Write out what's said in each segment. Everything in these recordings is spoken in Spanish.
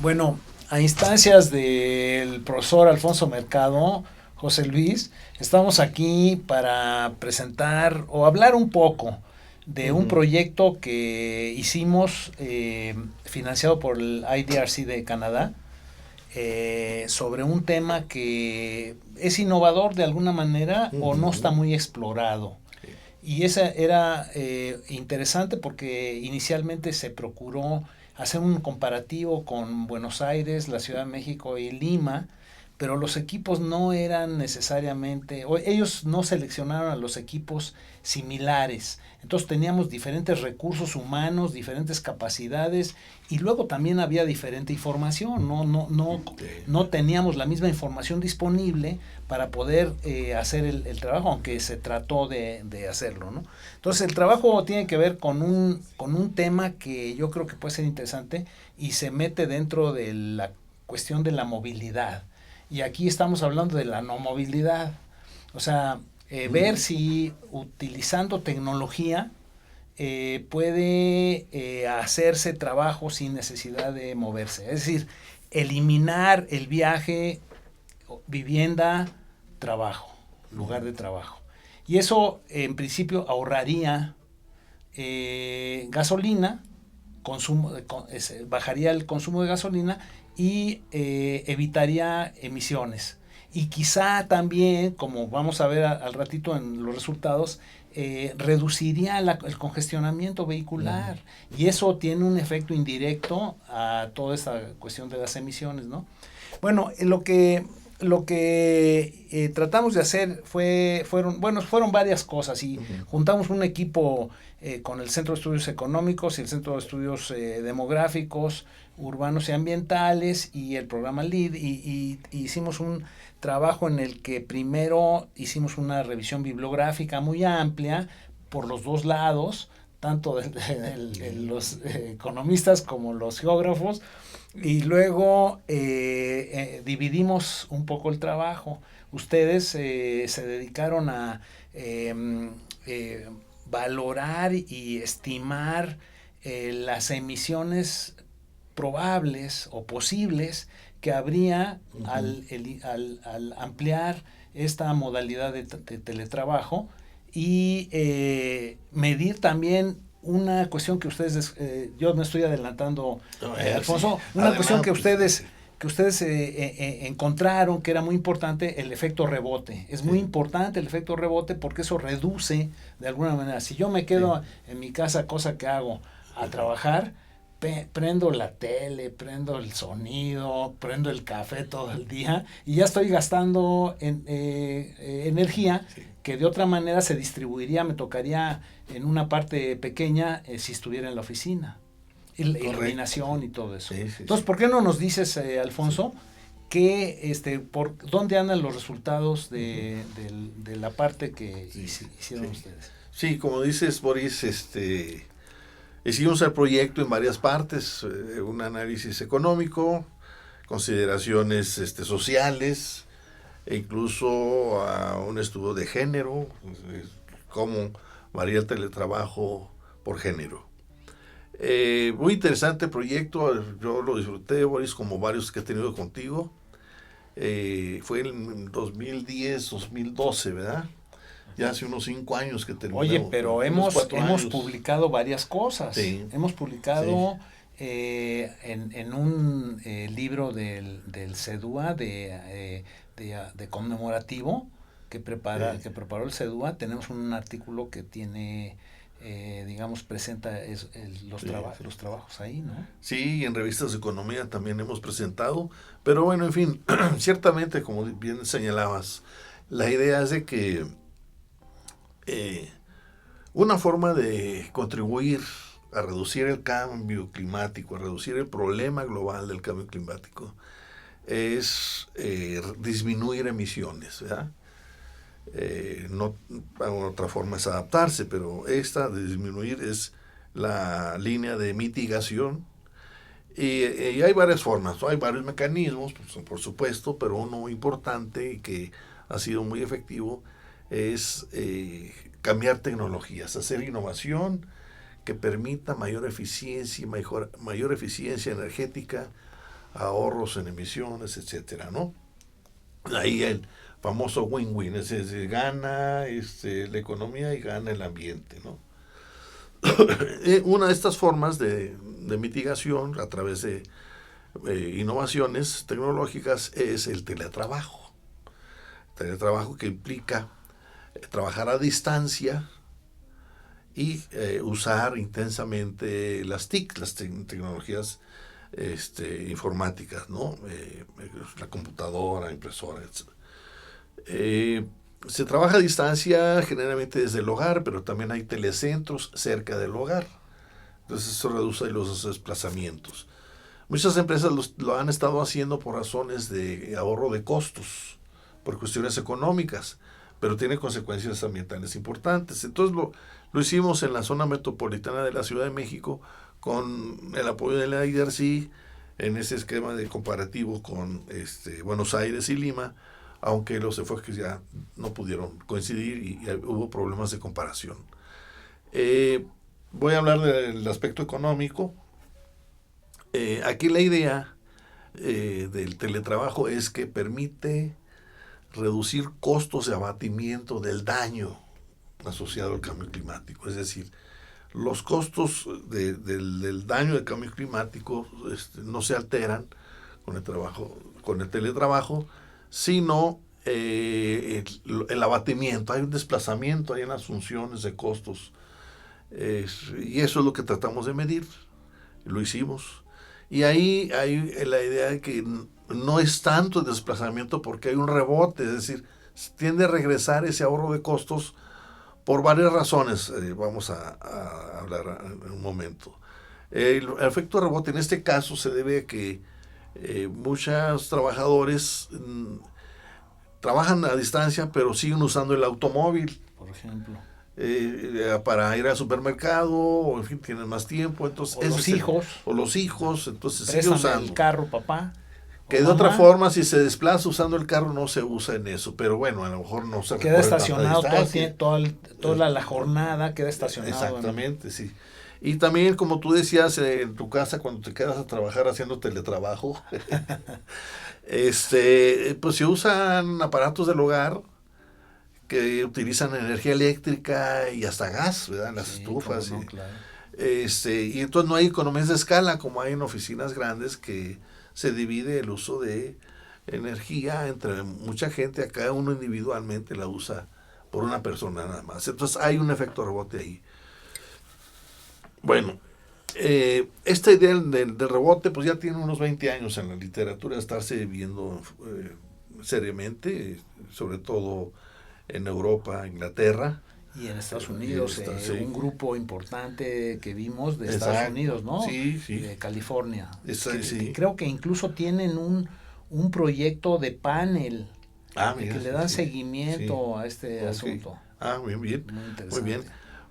Bueno, a instancias del profesor Alfonso Mercado, José Luis, estamos aquí para presentar o hablar un poco de un Ujú. proyecto que hicimos financiado por el IDRC de Canadá, sobre un tema que es innovador de alguna manera o no está Ujú. muy explorado. Sí. Y esa era interesante porque inicialmente se procuró hacer un comparativo con Buenos Aires, la Ciudad de México y Lima, pero los equipos no eran necesariamente, o ellos no seleccionaron a los equipos similares. Entonces teníamos diferentes recursos humanos, diferentes capacidades y luego también había diferente información. Sí. No teníamos la misma información disponible para poder hacer el trabajo, aunque se trató de hacerlo, ¿no? Entonces el trabajo tiene que ver con un tema que yo creo que puede ser interesante y se mete dentro de la cuestión de la movilidad. Y aquí estamos hablando de la no movilidad. O sea, ver Ujú. si utilizando tecnología puede hacerse trabajo sin necesidad de moverse. Es decir, eliminar el viaje, vivienda, trabajo, lugar de trabajo. Y eso en principio ahorraría gasolina, bajaría el consumo de gasolina y evitaría emisiones. Y quizá también, como vamos a ver al ratito en los resultados, reduciría el congestionamiento Ujú. vehicular. Y eso tiene un efecto indirecto a toda esta cuestión de las emisiones, ¿no? Bueno, lo que tratamos de hacer fueron varias cosas y Ujú. juntamos un equipo con el Centro de Estudios Económicos y el Centro de Estudios Demográficos, Urbanos y Ambientales y el programa LEAD y hicimos un trabajo en el que primero hicimos una revisión bibliográfica muy amplia por los dos lados, tanto de los economistas como los geógrafos, y luego dividimos un poco el trabajo. Ustedes se dedicaron a eh, eh, valorar y estimar las emisiones probables o posibles que habría Ujú. al ampliar esta modalidad de teletrabajo y medir también una cuestión que ustedes, yo me estoy adelantando, A ver, sí. Alfonso, una cuestión Adelante, sí. que ustedes encontraron que era muy importante, el efecto rebote. Es muy Sí. importante el efecto rebote porque eso reduce de alguna manera. Si yo me Sí. quedo en mi casa, cosa que hago, a Ujú. trabajar, prendo la tele, prendo el sonido, prendo el café todo el día y ya estoy gastando energía Sí. que de otra manera se distribuiría, me tocaría en una parte pequeña si estuviera en la oficina. Correcto, sí. Iluminación y todo eso. Sí, sí, Entonces, sí. ¿por qué no nos dices, Sí. Alfonso, por dónde andan los resultados Ujú. de la parte que Sí, hicieron sí. ustedes? Sí, como dices, Boris, hicimos el proyecto en varias partes, un análisis económico, consideraciones sociales, e incluso a un estudio de género, cómo varía el teletrabajo por género. Muy interesante proyecto, yo lo disfruté, Boris, como varios que he tenido contigo. Fue en 2010, 2012, ¿verdad? Ya hace unos 5 años que Oye, terminamos, pero unos 4 hemos años. publicado varias cosas. Sí, Hemos sí, publicado en un libro del CEDUA de conmemorativo sí, que preparó el CEDUA. Tenemos un artículo que tiene, digamos, presenta sí, sí. los trabajos ahí, ¿no? Sí, en revistas de economía también hemos presentado, pero bueno, en fin, ciertamente, como bien señalabas, la idea es de que eh, una forma de contribuir a reducir el cambio climático, a reducir el problema global del cambio climático, es disminuir emisiones, ¿verdad? No, otra forma es adaptarse, pero esta de disminuir es la línea de mitigación. Y hay varias formas, ¿no? Hay varios mecanismos, pues, por supuesto, pero uno muy importante y que ha sido muy efectivo es cambiar tecnologías, hacer innovación que permita mayor eficiencia, mayor eficiencia energética, ahorros en emisiones, etcétera, ¿no? Ahí el famoso win-win, es decir, gana la economía y gana el ambiente, ¿no? Una de estas formas de mitigación a través de innovaciones tecnológicas es el teletrabajo. Teletrabajo que implica trabajar a distancia y usar intensamente las TIC, las tecnologías informáticas, ¿no? La computadora, impresora, etc. Se trabaja a distancia generalmente desde el hogar, pero también hay telecentros cerca del hogar. Entonces eso reduce los desplazamientos. Muchas empresas lo han estado haciendo por razones de ahorro de costos, por cuestiones económicas, pero tiene consecuencias ambientales importantes. Entonces lo hicimos en la zona metropolitana de la Ciudad de México con el apoyo de la IDRC en ese esquema de comparativo con Buenos Aires y Lima, aunque los enfoques ya no pudieron coincidir y hubo problemas de comparación. Voy a hablar del aspecto económico. Aquí la idea del teletrabajo es que permite reducir costos de abatimiento del daño asociado al cambio climático. Es decir, los costos del daño del cambio climático no se alteran con el teletrabajo, sino el abatimiento. Hay un desplazamiento, hay unas funciones de costos, y eso es lo que tratamos de medir. Lo hicimos. Y ahí hay la idea de que no es tanto el desplazamiento porque hay un rebote, es decir, tiende a regresar ese ahorro de costos por varias razones. Vamos a hablar en un momento. El efecto rebote en este caso se debe a que muchos trabajadores trabajan a distancia, pero siguen usando el automóvil. Por ejemplo. Para ir al supermercado, o en fin, tienen más tiempo. Entonces, o los hijos. Entonces sigue usando el carro, papá. Que de otra forma, si se desplaza usando el carro, no se usa en eso. Pero bueno, a lo mejor no se queda estacionado toda la jornada, queda estacionado. Exactamente, sí. Y también, como tú decías, en tu casa, cuando te quedas a trabajar haciendo teletrabajo, pues se usan aparatos del hogar que utilizan energía eléctrica y hasta gas, ¿verdad? Las estufas. No, claro. Y entonces no hay economías de escala como hay en oficinas grandes, que se divide el uso de energía entre mucha gente. Acá uno individualmente la usa por una persona nada más. Entonces hay un efecto rebote ahí. Bueno, esta idea del rebote pues ya tiene unos 20 años en la literatura de estarse viendo seriamente, sobre todo en Europa, Inglaterra. Y en Estados Unidos, sí. Un grupo importante que vimos de Estados Unidos, ¿no? Sí, sí. De California. Sí. Creo que incluso tienen un proyecto de panel mira, que le dan seguimiento a este asunto. Muy bien. Muy interesante. Muy bien.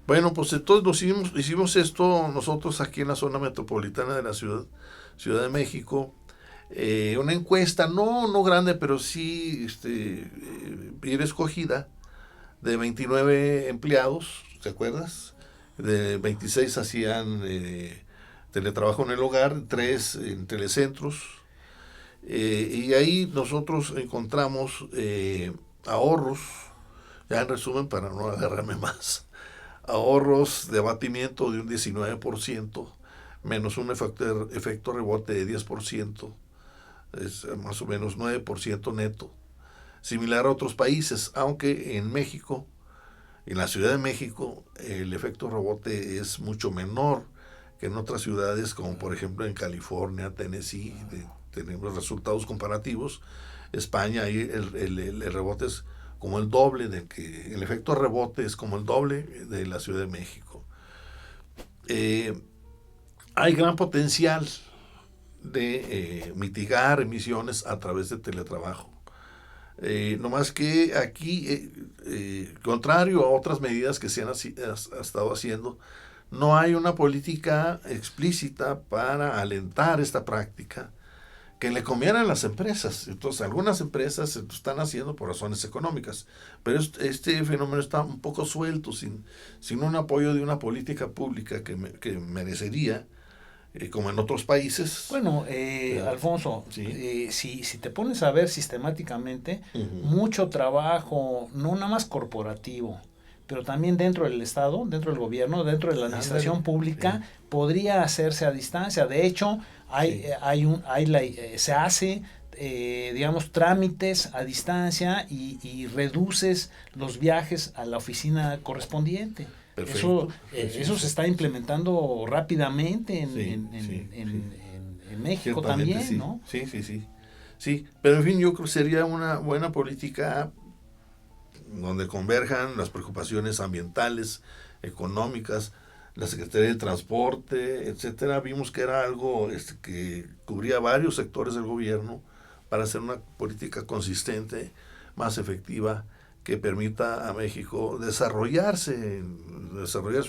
Bueno, pues entonces hicimos esto nosotros aquí en la zona metropolitana de la Ciudad de México. Una encuesta, no grande, pero sí bien escogida, de 29 empleados, ¿te acuerdas? De 26 hacían teletrabajo en el hogar, 3 en telecentros, y ahí nosotros encontramos ahorros, ya en resumen para no agarrarme más, ahorros de abatimiento de un 19%, menos un efecto rebote de 10%, es más o menos 9% neto. Similar a otros países, aunque en México, en la Ciudad de México, el efecto rebote es mucho menor que en otras ciudades, como por ejemplo en California, Tennessee. Tenemos resultados comparativos. España, ahí el rebote es como el doble el efecto rebote es como el doble de la Ciudad de México. Hay gran potencial de mitigar emisiones a través de teletrabajo. No más que aquí, contrario a otras medidas que se han estado haciendo, no hay una política explícita para alentar esta práctica que le conviene a las empresas. Entonces, algunas empresas se están haciendo por razones económicas, pero este fenómeno está un poco suelto, sin un apoyo de una política pública que merecería como en otros países. Bueno, Alfonso, Sí. si te pones a ver sistemáticamente, mucho trabajo, no nada más corporativo, pero también dentro del Estado, dentro del gobierno, dentro de la administración pública, podría hacerse a distancia. De hecho, se hace, digamos, trámites a distancia y reduces los viajes a la oficina correspondiente. Perfecto. Eso se está implementando rápidamente en México Ciertamente, también, sí. ¿no? Sí. Sí, pero en fin, yo creo que sería una buena política donde converjan las preocupaciones ambientales, económicas, la Secretaría de Transporte, etcétera. Vimos que era algo que cubría varios sectores del gobierno para hacer una política consistente, más efectiva, que permita a México desarrollar su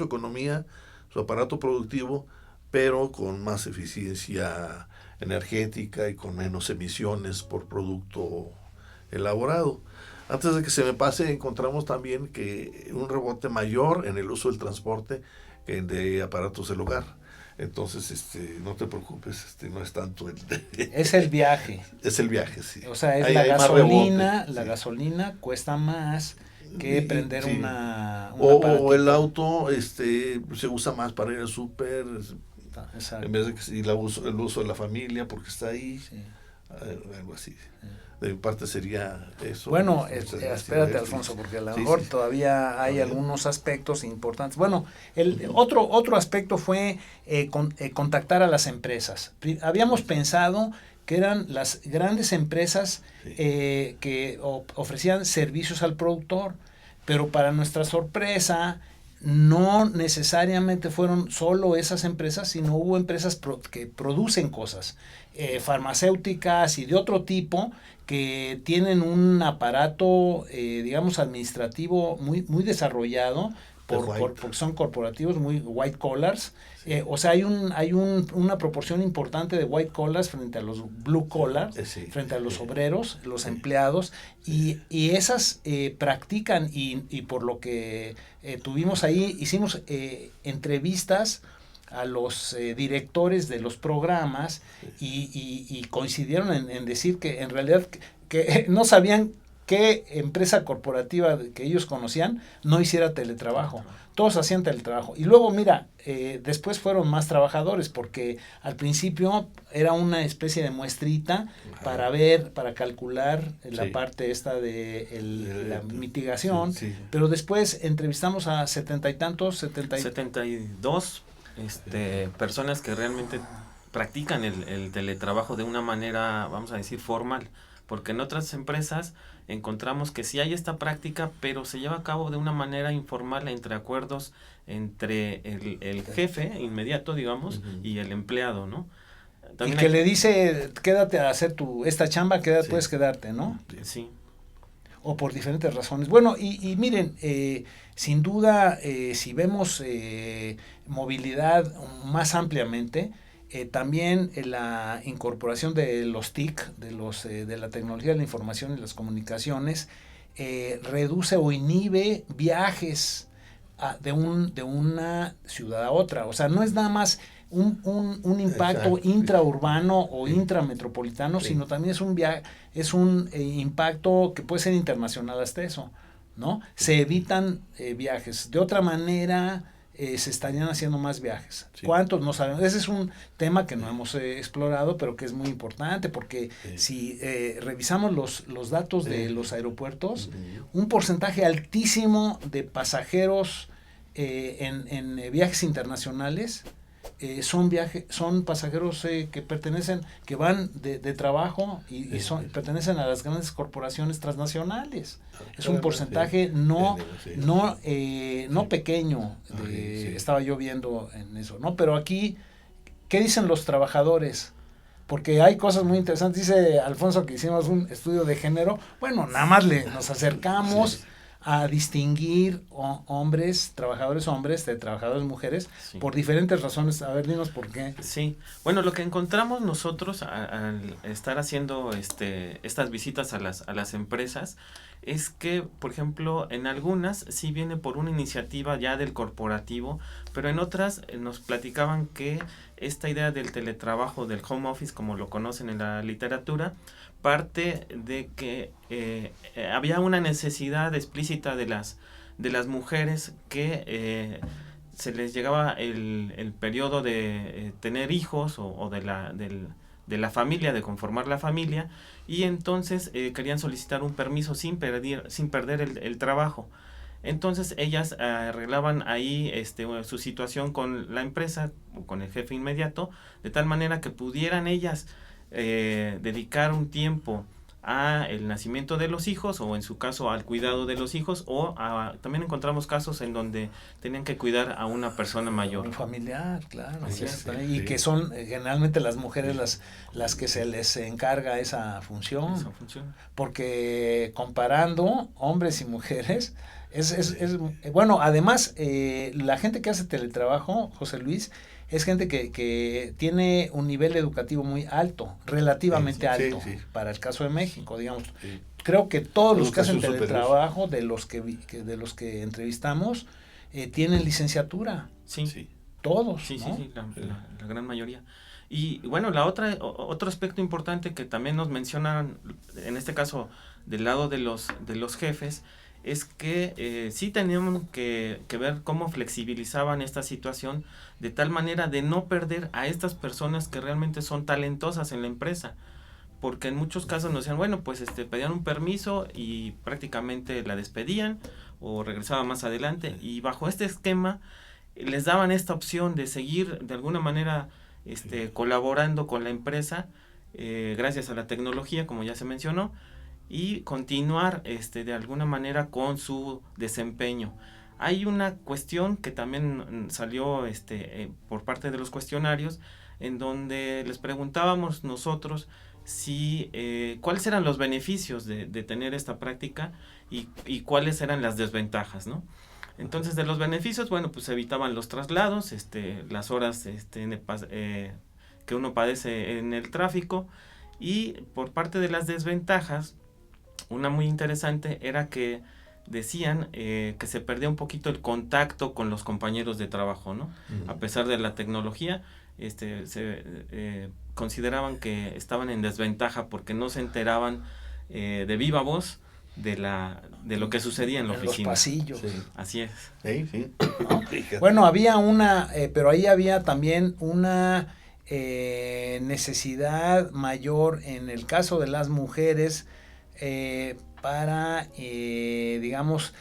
economía, su aparato productivo, pero con más eficiencia energética y con menos emisiones por producto elaborado. Antes de que se me pase, encontramos también que un rebote mayor en el uso del transporte que de aparatos del hogar. Entonces, no te preocupes, no es tanto es el viaje. Es el viaje, sí. O sea, es la gasolina, gasolina cuesta más que prender una o el auto se usa más para ir al súper, en vez de que el uso de la familia porque está ahí, algo así. De mi parte sería eso. Bueno, espérate, Alfonso, porque a lo mejor todavía hay algunos aspectos importantes. Bueno, otro aspecto fue contactar a las empresas. Habíamos pensado que eran las grandes empresas que ofrecían servicios al productor, pero para nuestra sorpresa no necesariamente fueron solo esas empresas, sino hubo empresas que producen cosas, farmacéuticas y de otro tipo, que tienen un aparato, digamos, administrativo muy desarrollado, porque son corporativos, muy white collars. O sea, hay una proporción importante de white collars frente a los blue collars, frente a los obreros, los empleados, y esas practican, y por lo que tuvimos ahí, hicimos entrevistas a los directores de los programas y coincidieron en decir que en realidad que no sabían qué empresa corporativa que ellos conocían no hiciera teletrabajo. Todos hacían teletrabajo. Y luego, mira, después fueron más trabajadores, porque al principio era una especie de muestrita para para calcular la parte esta de la mitigación, pero después entrevistamos a 72 personas que realmente practican el teletrabajo de una manera, vamos a decir, formal, porque en otras empresas encontramos que sí hay esta práctica, pero se lleva a cabo de una manera informal, entre acuerdos entre el jefe inmediato, digamos, y el empleado, ¿no? También y que le dice, quédate a hacer esta chamba, puedes quedarte, ¿no? Sí. O por diferentes razones. Bueno, y miren, sin duda, si vemos movilidad más ampliamente, también la incorporación de los TIC, de la tecnología de la información y las comunicaciones, reduce o inhibe viajes de una ciudad a otra. O sea, no es nada más un impacto intraurbano o intrametropolitano, sino también es un impacto que puede ser internacional hasta eso, ¿no? Se evitan viajes. De otra manera, se estarían haciendo más viajes. ¿Cuántos? No sabemos. Ese es un tema que no hemos explorado, pero que es muy importante, porque si revisamos los datos de los aeropuertos, un porcentaje altísimo de pasajeros en viajes internacionales son pasajeros que van de trabajo y pertenecen a las grandes corporaciones transnacionales. Es un porcentaje no pequeño. Estaba yo viendo en eso, ¿no? Pero aquí, ¿qué dicen los trabajadores? Porque hay cosas muy interesantes. Dice Alfonso que hicimos un estudio de género. Bueno, nada más nos acercamos a distinguir trabajadores hombres de trabajadores mujeres, por diferentes razones. A ver, dinos por qué. Sí, bueno, lo que encontramos nosotros al estar haciendo estas visitas a las empresas es que, por ejemplo, en algunas sí viene por una iniciativa ya del corporativo, pero en otras nos platicaban que esta idea del teletrabajo, del home office, como lo conocen en la literatura, parte de que había una necesidad explícita de las mujeres que se les llegaba el periodo de tener hijos o de la familia, de conformar la familia, y entonces querían solicitar un permiso sin perder el trabajo. Entonces ellas arreglaban ahí su situación con la empresa o con el jefe inmediato, de tal manera que pudieran ellas dedicar un tiempo a el nacimiento de los hijos, o en su caso al cuidado de los hijos, o también encontramos casos en donde tenían que cuidar a una persona mayor. Un familiar, claro. Así es. Y que son generalmente las mujeres las que se les encarga esa función. Porque comparando hombres y mujeres, bueno, además, la gente que hace teletrabajo, José Luis, es gente que tiene un nivel educativo muy alto, relativamente alto, para el caso de México, digamos. Sí. Creo que todos los que hacen teletrabajo, de los que entrevistamos, tienen licenciatura. Sí. Todos, Sí, ¿no? sí, la gran mayoría. Y bueno, otro aspecto importante que también nos mencionan, en este caso, del lado de los jefes, es que sí teníamos que ver cómo flexibilizaban esta situación de tal manera de no perder a estas personas que realmente son talentosas en la empresa, porque en muchos casos nos decían, bueno, pues pedían un permiso y prácticamente la despedían o regresaba más adelante, y bajo este esquema les daban esta opción de seguir de alguna manera colaborando con la empresa gracias a la tecnología, como ya se mencionó, y continuar de alguna manera con su desempeño. Hay una cuestión que también salió por parte de los cuestionarios, en donde les preguntábamos nosotros si cuáles eran los beneficios de tener esta práctica y cuáles eran las desventajas, ¿no? Entonces, de los beneficios, bueno, pues evitaban los traslados, las horas que uno padece en el tráfico, y por parte de las desventajas, una muy interesante era que decían que se perdía un poquito el contacto con los compañeros de trabajo, ¿no? Uh-huh. A pesar de la tecnología, consideraban que estaban en desventaja porque no se enteraban de viva voz de lo que sucedía en la oficina. Los pasillos. Sí. Así es. Sí. ¿No? Bueno, había pero ahí había también una necesidad mayor en el caso de las mujeres para, digamos,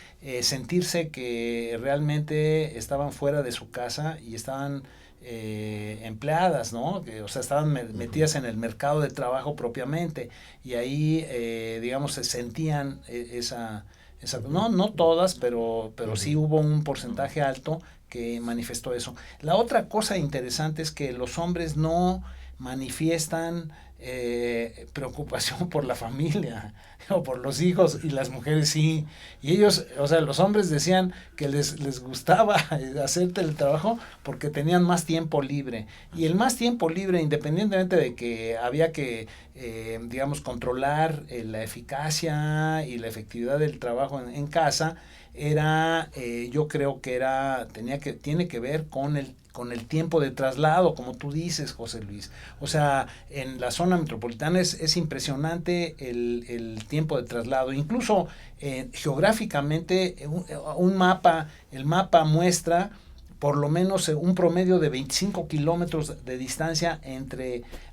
sentirse que realmente estaban fuera de su casa y estaban empleadas, ¿no? O sea, estaban metidas en el mercado de trabajo propiamente, y ahí, digamos, se sentían esa no todas, pero sí hubo un porcentaje alto que manifestó eso. La otra cosa interesante es que los hombres no manifiestan preocupación por la familia o por los hijos, y las mujeres sí. Y ellos, o sea, los hombres decían que les gustaba hacer teletrabajo porque tenían más tiempo libre. Y el más tiempo libre, independientemente de que había que, digamos, controlar la eficacia y la efectividad del trabajo en casa, era, yo creo que tiene que ver con el tiempo de traslado, como tú dices, José Luis. O sea, en la zona metropolitana es impresionante el tiempo de traslado. Incluso geográficamente, el mapa muestra por lo menos un promedio de 25 kilómetros de distancia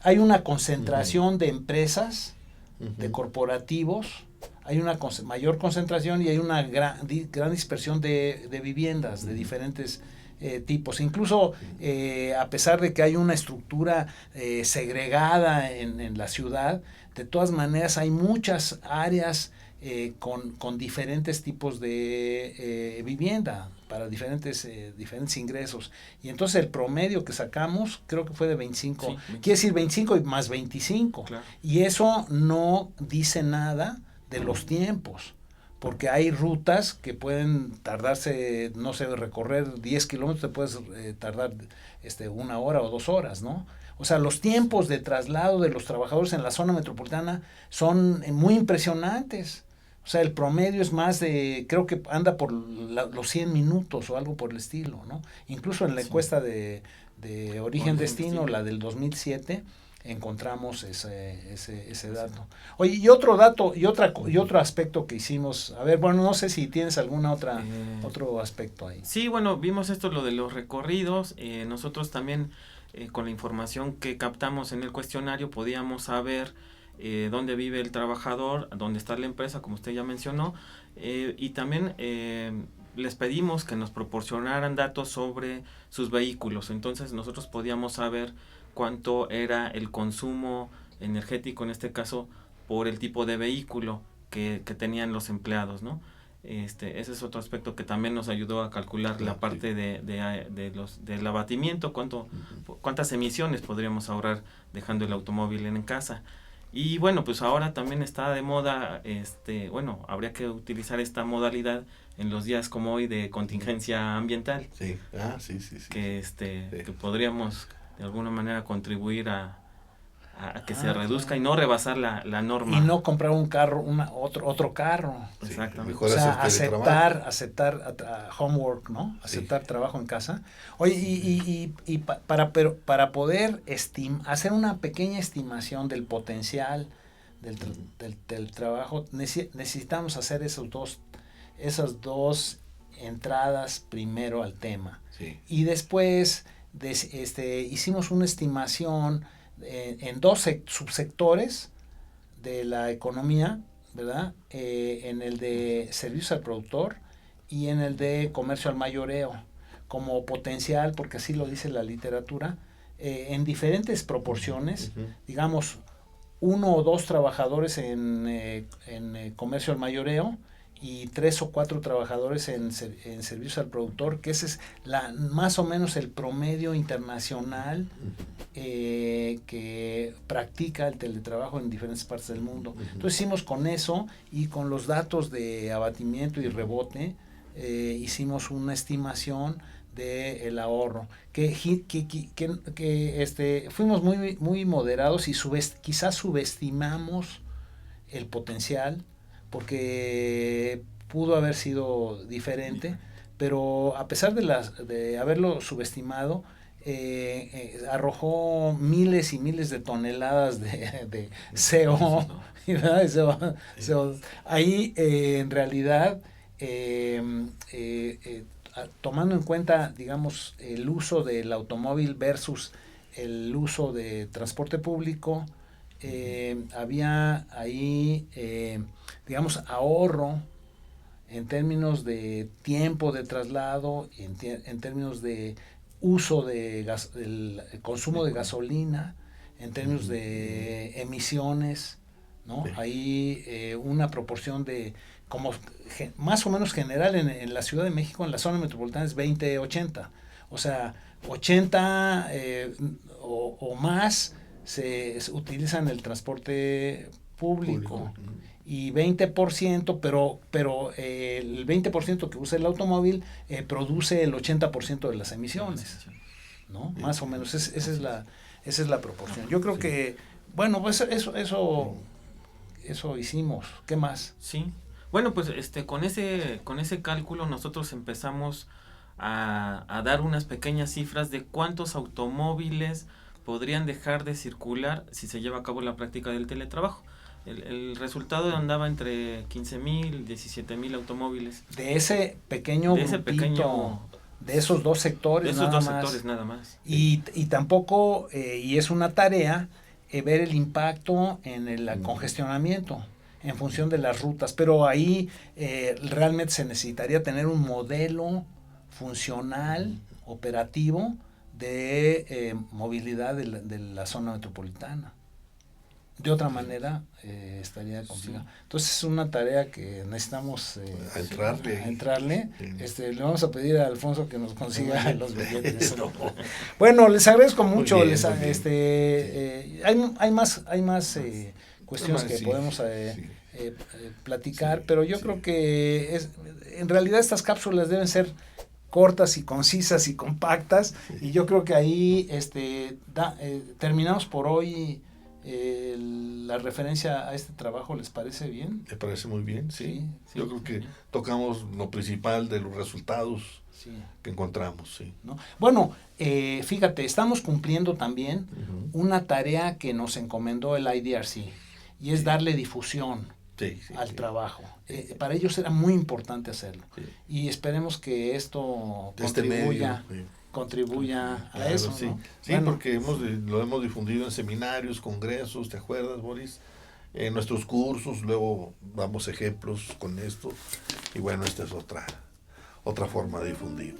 hay una concentración de empresas, de corporativos, hay una mayor concentración, y hay una gran dispersión de viviendas de diferentes tipos. Incluso a pesar de que hay una estructura segregada en la ciudad, de todas maneras hay muchas áreas con diferentes tipos de vivienda para diferentes ingresos. Y entonces el promedio que sacamos creo que fue de 25. Sí, quiere decir 25 y más 25. Claro. Y eso no dice nada de los tiempos, porque hay rutas que pueden tardarse, no sé, recorrer 10 kilómetros, te puedes tardar 1 hora o 2 horas, ¿no? O sea, los tiempos de traslado de los trabajadores en la zona metropolitana son muy impresionantes. O sea, el promedio es más de, creo que anda por los 100 minutos o algo por el estilo, ¿no? Incluso en la encuesta de Origen Destino, la del 2007, encontramos ese dato. Oye, y otro dato, y otro aspecto que hicimos, a ver, bueno, no sé si tienes alguna otro aspecto ahí. Sí, bueno, vimos esto, lo de los recorridos, nosotros también con la información que captamos en el cuestionario podíamos saber dónde vive el trabajador, dónde está la empresa, como usted ya mencionó, y también les pedimos que nos proporcionaran datos sobre sus vehículos. Entonces nosotros podíamos saber cuánto era el consumo energético, en este caso, por el tipo de vehículo que tenían los empleados, ¿no? Ese es otro aspecto que también nos ayudó a calcular la parte del abatimiento, cuántas emisiones podríamos ahorrar dejando el automóvil en casa. Y bueno, pues ahora también está de moda, bueno, habría que utilizar esta modalidad en los días como hoy de contingencia ambiental. Sí, sí. Que podríamos de alguna manera contribuir a que se reduzca y no rebasar la norma. Y no comprar un carro, otro carro. Sí, exactamente. O sea, aceptar homework, ¿no? Aceptar trabajo en casa. Oye, para poder hacer una pequeña estimación del potencial del trabajo, necesitamos hacer esas dos entradas primero al tema. Sí. Y después hicimos una estimación en dos subsectores de la economía, ¿verdad? En el de servicios al productor y en el de comercio al mayoreo, como potencial, porque así lo dice la literatura, en diferentes proporciones, digamos, 1 o 2 trabajadores en comercio al mayoreo y 3 o 4 trabajadores en servicios al productor, que ese es más o menos el promedio internacional que practica el teletrabajo en diferentes partes del mundo. Entonces hicimos con eso y con los datos de abatimiento y rebote, hicimos una estimación del ahorro, que fuimos muy moderados y quizás subestimamos el potencial, porque pudo haber sido diferente, pero a pesar de haberlo subestimado, arrojó miles y miles de toneladas de CO, ¿verdad? Ahí en realidad, tomando en cuenta, digamos, el uso del automóvil versus el uso de transporte público, había ahí, digamos, ahorro en términos de tiempo de traslado, en términos de uso del consumo de gasolina, en términos de emisiones, ¿no? Ahí una proporción de, como más o menos general en la Ciudad de México, en la zona metropolitana es 20-80, o sea, 80 o más se utilizan el transporte público y 20%, pero el 20% que usa el automóvil produce el 80% de las emisiones, ¿no? Más o menos, esa es la proporción. Yo creo que, bueno, pues eso hicimos. ¿Qué más? Sí. Bueno, pues con ese cálculo nosotros empezamos a dar unas pequeñas cifras de cuántos automóviles podrían dejar de circular si se lleva a cabo la práctica del teletrabajo. El resultado andaba entre 15,000, 17,000 automóviles. De ese pequeño grupito, de esos dos sectores, nada más. Y tampoco, y es una tarea, ver el impacto en el congestionamiento en función de las rutas, pero ahí realmente se necesitaría tener un modelo funcional, operativo, de movilidad de la zona metropolitana. De otra manera estaría complicado. Sí. Entonces es una tarea que necesitamos entrarle. Sí. Le vamos a pedir a Alfonso que nos consiga los billetes. Bueno, les agradezco mucho. Bien, hay más cuestiones que podemos platicar, pero yo creo que en realidad estas cápsulas deben ser cortas y concisas y compactas, y yo creo que ahí terminamos por hoy La referencia a este trabajo les parece bien. Me parece muy bien, sí. Sí, Yo creo que tocamos lo principal de los resultados sí. que encontramos, sí. ¿No? Bueno, fíjate, estamos cumpliendo también una tarea que nos encomendó el IDRC, y es darle difusión al trabajo. Para ellos era muy importante hacerlo. Sí. Y esperemos que esto contribuya a eso, sí. ¿no? Sí, bueno, porque lo hemos difundido en seminarios, congresos, ¿te acuerdas, Boris? En nuestros cursos, luego damos ejemplos con esto. Y bueno, esta es otra forma de difundir.